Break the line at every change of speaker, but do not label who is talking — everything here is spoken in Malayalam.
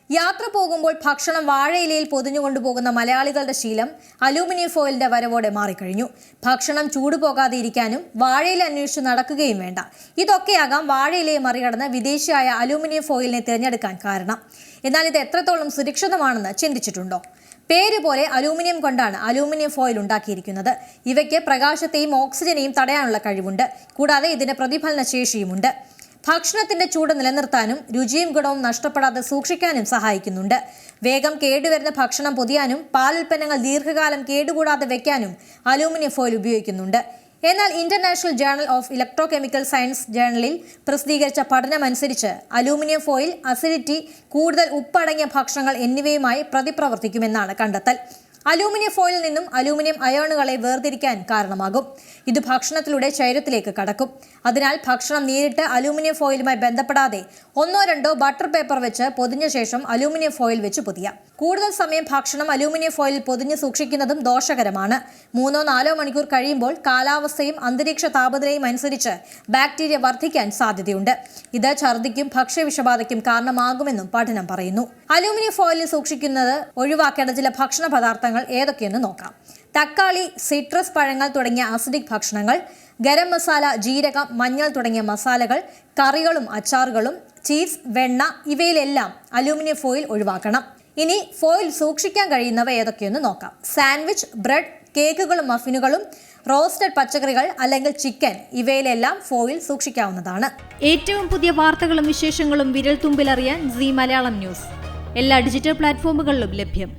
യാത്ര പോകുമ്പോൾ ഭക്ഷണം വാഴയിലയിൽ പൊതിഞ്ഞുകൊണ്ടുപോകുന്ന മലയാളികളുടെ ശീലം അലൂമിനിയം ഫോയിലിന്റെ വരവോടെ മാറിക്കഴിഞ്ഞു. ഭക്ഷണം ചൂട് പോകാതെ ഇരിക്കാനും വാഴയില അന്വേഷിച്ച് നടക്കുകയും വേണ്ട. ഇതൊക്കെയാകാം വാഴയിലയെ മറികടന്ന് വിദേശിയായ അലൂമിനിയം ഫോയിലിനെ തിരഞ്ഞെടുക്കാൻ കാരണം. എന്നാൽ ഇത് എത്രത്തോളം സുരക്ഷിതമാണെന്ന് ചിന്തിച്ചിട്ടുണ്ടോ? പേര് പോലെ അലൂമിനിയം കൊണ്ടാണ് അലൂമിനിയം ഫോയിൽ ഉണ്ടാക്കിയിരിക്കുന്നത്. ഇവയ്ക്ക് പ്രകാശത്തെയും ഓക്സിജനെയും തടയാനുള്ള കഴിവുണ്ട്. കൂടാതെ ഇതിന് പ്രതിഫലന ശേഷിയുമുണ്ട്. ഭക്ഷണത്തിന്റെ ചൂട് നിലനിർത്താനും രുചിയും ഗുണവും നഷ്ടപ്പെടാതെ സൂക്ഷിക്കാനും സഹായിക്കുന്നുണ്ട്. വേഗം കേടുവരുന്ന ഭക്ഷണം പൊതിയാനും പാലുൽപ്പന്നങ്ങൾ ദീർഘകാലം കേടുകൂടാതെ വെക്കാനും അലൂമിനിയം ഫോയിൽ ഉപയോഗിക്കുന്നുണ്ട്. എന്നാൽ international journal of electrochemical science ജേർണലിൽ പ്രസിദ്ധീകരിച്ച പഠനമനുസരിച്ച് അലൂമിനിയം ഫോയിൽ അസിഡിറ്റി, കൂടുതൽ ഉപ്പടങ്ങിയ ഭക്ഷണങ്ങൾ എന്നിവയുമായി പ്രതിപ്രവർത്തിക്കുമെന്നാണ് കണ്ടെത്തൽ. അലൂമിനിയം ഫോയിലിൽ നിന്നും അലൂമിനിയം അയോണുകളെ വേർതിരിക്കാൻ കാരണമാകും. ഇത് ഭക്ഷണത്തിലൂടെ ശരീരത്തിലേക്ക് കടക്കും. അതിനാൽ ഭക്ഷണം നേരിട്ട് അലൂമിനിയം ഫോയിലുമായി ബന്ധപ്പെടാതെ 1-2 ബട്ടർ പേപ്പർ വെച്ച് പൊതിഞ്ഞ ശേഷം അലൂമിനിയം ഫോയിൽ വെച്ച് പൊതിയാം. കൂടുതൽ സമയം ഭക്ഷണം അലൂമിനിയം ഫോയിലിൽ പൊതിഞ്ഞ് സൂക്ഷിക്കുന്നതും ദോഷകരമാണ്. 3-4 മണിക്കൂർ കഴിയുമ്പോൾ കാലാവസ്ഥയും അന്തരീക്ഷ താപനിലയും അനുസരിച്ച് ബാക്ടീരിയ വർദ്ധിക്കാൻ സാധ്യതയുണ്ട്. ഇത് ഛർദിക്കും ഭക്ഷ്യവിഷബാധയ്ക്കും കാരണമാകുമെന്നും പഠനം പറയുന്നു. അലൂമിനിയം ഫോയിലിൽ സൂക്ഷിക്കുന്നത് ഒഴിവാക്കേണ്ട ചില ഭക്ഷണ പദാർത്ഥങ്ങൾ ഏതൊക്കെയെന്ന് നോക്കാം. തക്കാളി, സിട്രസ് പഴങ്ങൾ തുടങ്ങിയ അസിഡിക് ഭക്ഷണങ്ങൾ, ഗരം മസാല, ജീരകം, മഞ്ഞൾ തുടങ്ങിയ മസാലകൾ, കറികളും അച്ചാറുകളും, ചീസ്, വെണ്ണ ഇവയിലെല്ലാം അലൂമിനിയം ഫോയിൽ ഒഴിവാക്കണം. ഇനി ഫോയിൽ സൂക്ഷിക്കാൻ കഴിയുന്നവ ഏതൊക്കെയെന്ന് നോക്കാം. സാൻഡ്വിച്ച്, ബ്രെഡ്, കേക്കുകളും മഫിനുകളും, റോസ്റ്റഡ് പച്ചക്കറികൾ അല്ലെങ്കിൽ ചിക്കൻ ഇവയിലെല്ലാം ഫോയിൽ സൂക്ഷിക്കാവുന്നതാണ്.
ഏറ്റവും പുതിയ വാർത്തകളും വിശേഷങ്ങളും വിരൽ തുമ്പിലറിയാൻ സീ മലയാളം ന്യൂസ് എല്ലാ ഡിജിറ്റൽ പ്ലാറ്റ്ഫോമുകളിലും ലഭ്യം.